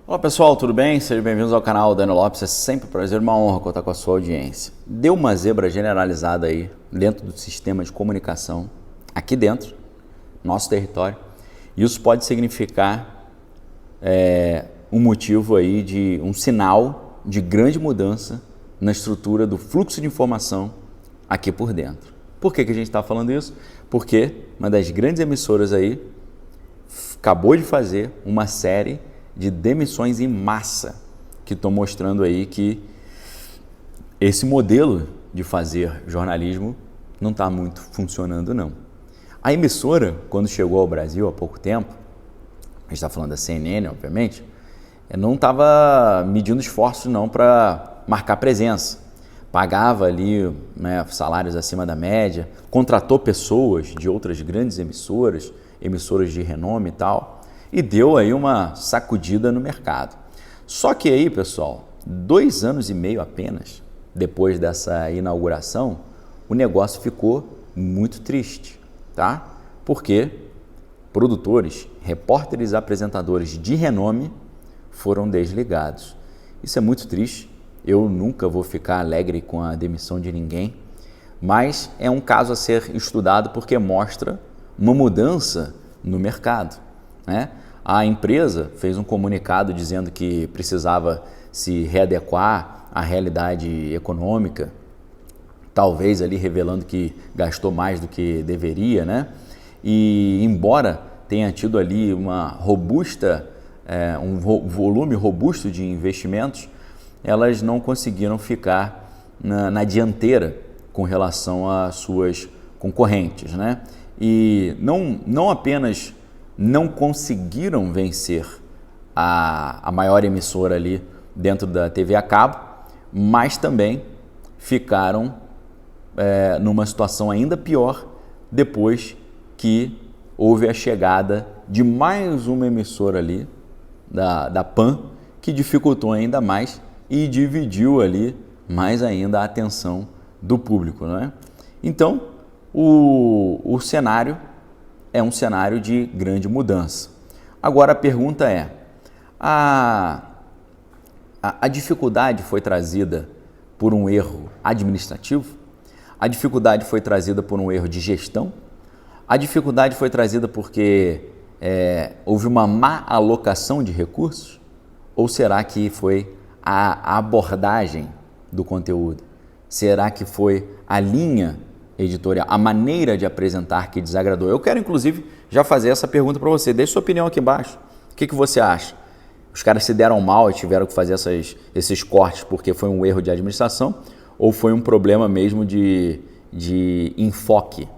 Olá pessoal, tudo bem? Sejam bem-vindos ao canal Daniel Lopes. É sempre um prazer, uma honra contar com a sua audiência. Deu uma zebra generalizada aí dentro do sistema de comunicação, aqui dentro, nosso território. Isso pode significar um motivo aí de um sinal de grande mudança na estrutura do fluxo de informação aqui por dentro. Por que a gente está falando isso? Porque uma das grandes emissoras aí acabou de fazer uma série de demissões em massa, que estão mostrando aí que esse modelo de fazer jornalismo não está muito funcionando não. A emissora, quando chegou ao Brasil há pouco tempo, a gente está falando da CNN, obviamente, não estava medindo esforços não para marcar presença. Pagava ali salários acima da média, contratou pessoas de outras grandes emissoras de renome e tal, e deu aí uma sacudida no mercado. Só que aí, pessoal, 2 anos e meio apenas depois dessa inauguração, o negócio ficou muito triste, tá? Porque produtores, repórteres e apresentadores de renome foram desligados. Isso é muito triste. Eu nunca vou ficar alegre com a demissão de ninguém, mas é um caso a ser estudado porque mostra uma mudança no mercado, né? A empresa fez um comunicado dizendo que precisava se readequar à realidade econômica, talvez ali revelando que gastou mais do que deveria, né? E embora tenha tido ali um volume robusto de investimentos, elas não conseguiram ficar na dianteira com relação às suas concorrentes, né? E não apenas não conseguiram vencer a maior emissora ali dentro da TV a cabo, mas também ficaram numa situação ainda pior depois que houve a chegada de mais uma emissora ali, da PAN, que dificultou ainda mais e dividiu ali mais ainda a atenção do público, não é? Então, o cenário é um cenário de grande mudança. Agora a pergunta é, a dificuldade foi trazida por um erro administrativo? A dificuldade foi trazida por um erro de gestão? A dificuldade foi trazida porque houve uma má alocação de recursos? Ou será que foi a abordagem do conteúdo? Será que foi a linha editorial, a maneira de apresentar que desagradou? Eu quero, inclusive, já fazer essa pergunta para você. Deixe sua opinião aqui embaixo. O que você acha? Os caras se deram mal e tiveram que fazer esses cortes porque foi um erro de administração ou foi um problema mesmo de enfoque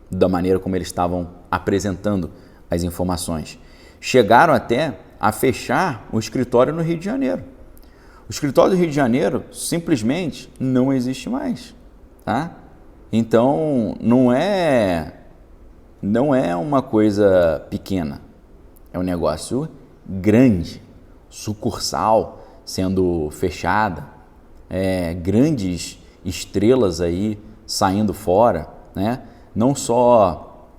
da maneira como eles estavam apresentando as informações? Chegaram até a fechar o escritório no Rio de Janeiro. O escritório do Rio de Janeiro simplesmente não existe mais, tá? Então, não é uma coisa pequena, é um negócio grande, sucursal sendo fechada, grandes estrelas aí saindo fora, né? Não só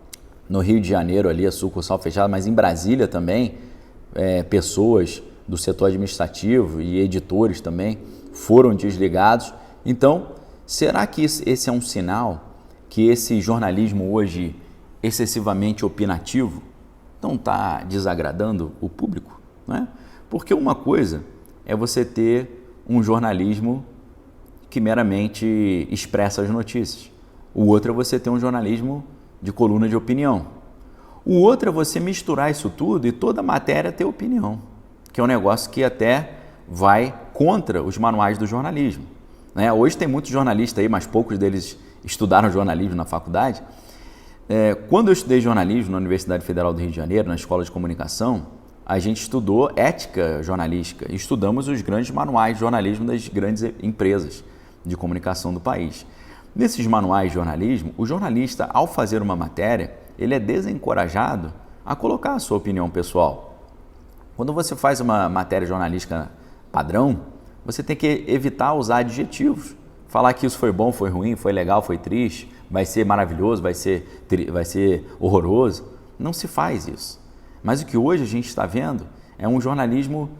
no Rio de Janeiro ali a sucursal fechada, mas em Brasília também, pessoas do setor administrativo e editores também foram desligados. Então, será que esse é um sinal que esse jornalismo hoje excessivamente opinativo não está desagradando o público, né? Porque uma coisa é você ter um jornalismo que meramente expressa as notícias. O outro é você ter um jornalismo de coluna de opinião. O outro é você misturar isso tudo e toda matéria ter opinião, que é um negócio que até vai contra os manuais do jornalismo. Hoje tem muitos jornalistas aí, mas poucos deles estudaram jornalismo na faculdade. Quando eu estudei jornalismo na Universidade Federal do Rio de Janeiro, na Escola de Comunicação, a gente estudou ética jornalística, estudamos os grandes manuais de jornalismo das grandes empresas de comunicação do país. Nesses manuais de jornalismo, o jornalista, ao fazer uma matéria, ele é desencorajado a colocar a sua opinião pessoal. Quando você faz uma matéria jornalística padrão, você tem que evitar usar adjetivos. Falar que isso foi bom, foi ruim, foi legal, foi triste, vai ser maravilhoso, vai ser horroroso. Não se faz isso. Mas o que hoje a gente está vendo é um jornalismo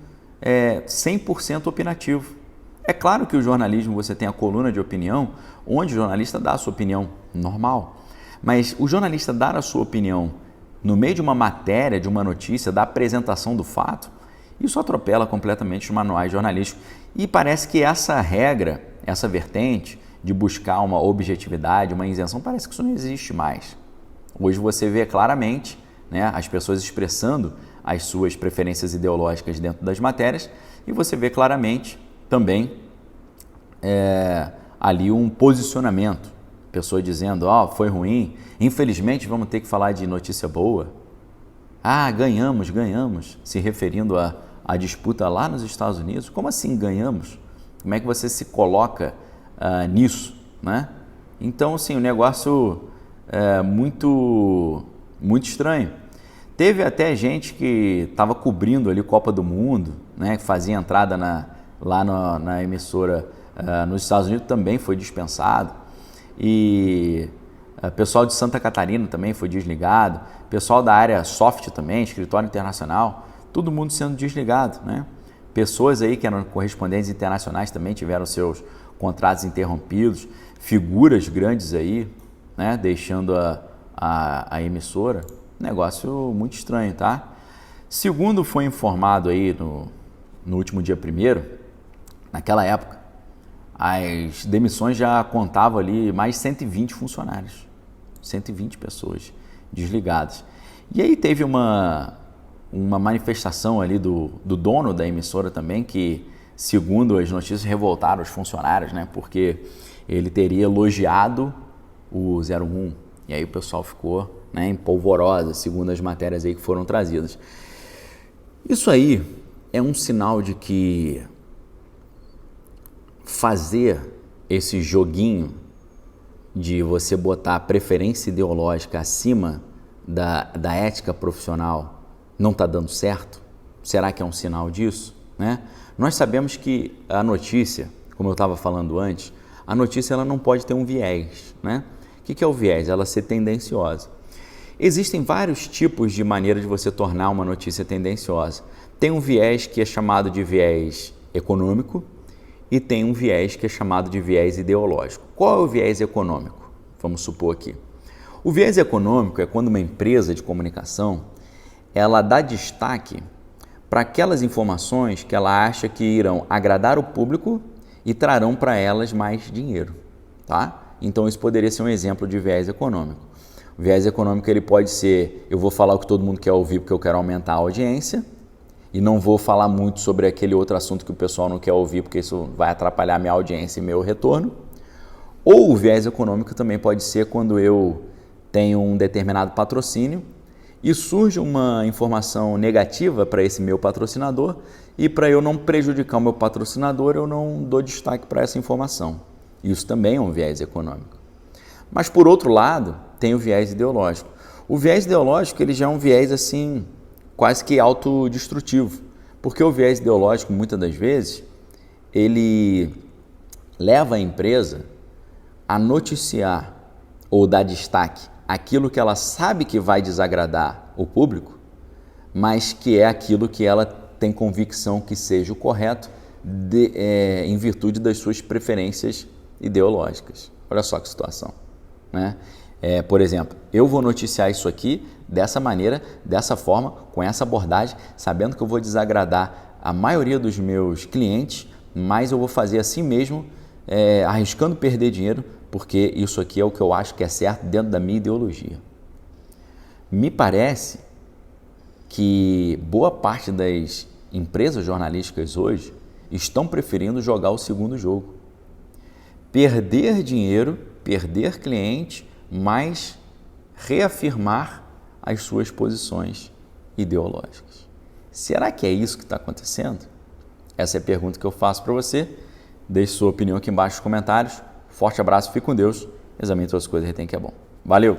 100% opinativo. É claro que o jornalismo, você tem a coluna de opinião, onde o jornalista dá a sua opinião, normal. Mas o jornalista dar a sua opinião no meio de uma matéria, de uma notícia, da apresentação do fato, isso atropela completamente os manuais jornalísticos. E parece que essa regra, essa vertente de buscar uma objetividade, uma isenção, parece que isso não existe mais. Hoje você vê claramente, né, as pessoas expressando as suas preferências ideológicas dentro das matérias e você vê claramente também ali um posicionamento. Pessoa dizendo, foi ruim, infelizmente vamos ter que falar de notícia boa. Ganhamos, se referindo à disputa lá nos Estados Unidos. Como assim ganhamos? Como é que você se coloca nisso, né? Então, assim, o negócio é muito estranho. Teve até gente que estava cobrindo ali Copa do Mundo, né, que fazia entrada lá na emissora nos Estados Unidos, também foi dispensado. E pessoal de Santa Catarina também foi desligado. Pessoal da área soft também, escritório internacional, todo mundo sendo desligado, né? Pessoas aí que eram correspondentes internacionais também tiveram seus contratos interrompidos. Figuras grandes aí, né, deixando a emissora. Negócio muito estranho, tá? Segundo foi informado aí no último dia 1º, naquela época, as demissões já contavam ali mais de 120 funcionários, 120 pessoas desligadas. E aí teve uma manifestação ali do dono da emissora também, que, segundo as notícias, revoltaram os funcionários, né? Porque ele teria elogiado o 01. E aí o pessoal ficou, né, em polvorosa, segundo as matérias aí que foram trazidas. Isso aí é um sinal de que fazer esse joguinho de você botar a preferência ideológica acima da ética profissional não está dando certo? Será que é um sinal disso, né? Nós sabemos que a notícia, como eu estava falando antes, a notícia ela não pode ter um viés, né? O que é o viés? Ela ser tendenciosa. Existem vários tipos de maneira de você tornar uma notícia tendenciosa. Tem um viés que é chamado de viés econômico e tem um viés que é chamado de viés ideológico. Qual é o viés econômico? Vamos supor aqui. O viés econômico é quando uma empresa de comunicação ela dá destaque para aquelas informações que ela acha que irão agradar o público e trarão para elas mais dinheiro, tá? Então isso poderia ser um exemplo de viés econômico. O viés econômico ele pode ser, eu vou falar o que todo mundo quer ouvir porque eu quero aumentar a audiência e não vou falar muito sobre aquele outro assunto que o pessoal não quer ouvir porque isso vai atrapalhar minha audiência e meu retorno. Ou o viés econômico também pode ser quando eu tenho um determinado patrocínio e surge uma informação negativa para esse meu patrocinador e para eu não prejudicar o meu patrocinador, eu não dou destaque para essa informação. Isso também é um viés econômico. Mas, por outro lado, tem o viés ideológico. O viés ideológico ele já é um viés assim, quase que autodestrutivo, porque o viés ideológico, muitas das vezes, ele leva a empresa a noticiar ou dar destaque àquilo que ela sabe que vai desagradar o público, mas que é aquilo que ela tem convicção que seja o correto em virtude das suas preferências ideológicas. Olha só que situação, né? Por exemplo, eu vou noticiar isso aqui dessa maneira, dessa forma, com essa abordagem, sabendo que eu vou desagradar a maioria dos meus clientes, mas eu vou fazer assim mesmo, arriscando perder dinheiro, porque isso aqui é o que eu acho que é certo dentro da minha ideologia. Me parece que boa parte das empresas jornalísticas hoje estão preferindo jogar o segundo jogo. Perder dinheiro, perder cliente, mas reafirmar as suas posições ideológicas. Será que é isso que está acontecendo? Essa é a pergunta que eu faço para você. Deixe sua opinião aqui embaixo nos comentários. Forte abraço, fique com Deus. Examine suas coisas e retém que é bom. Valeu!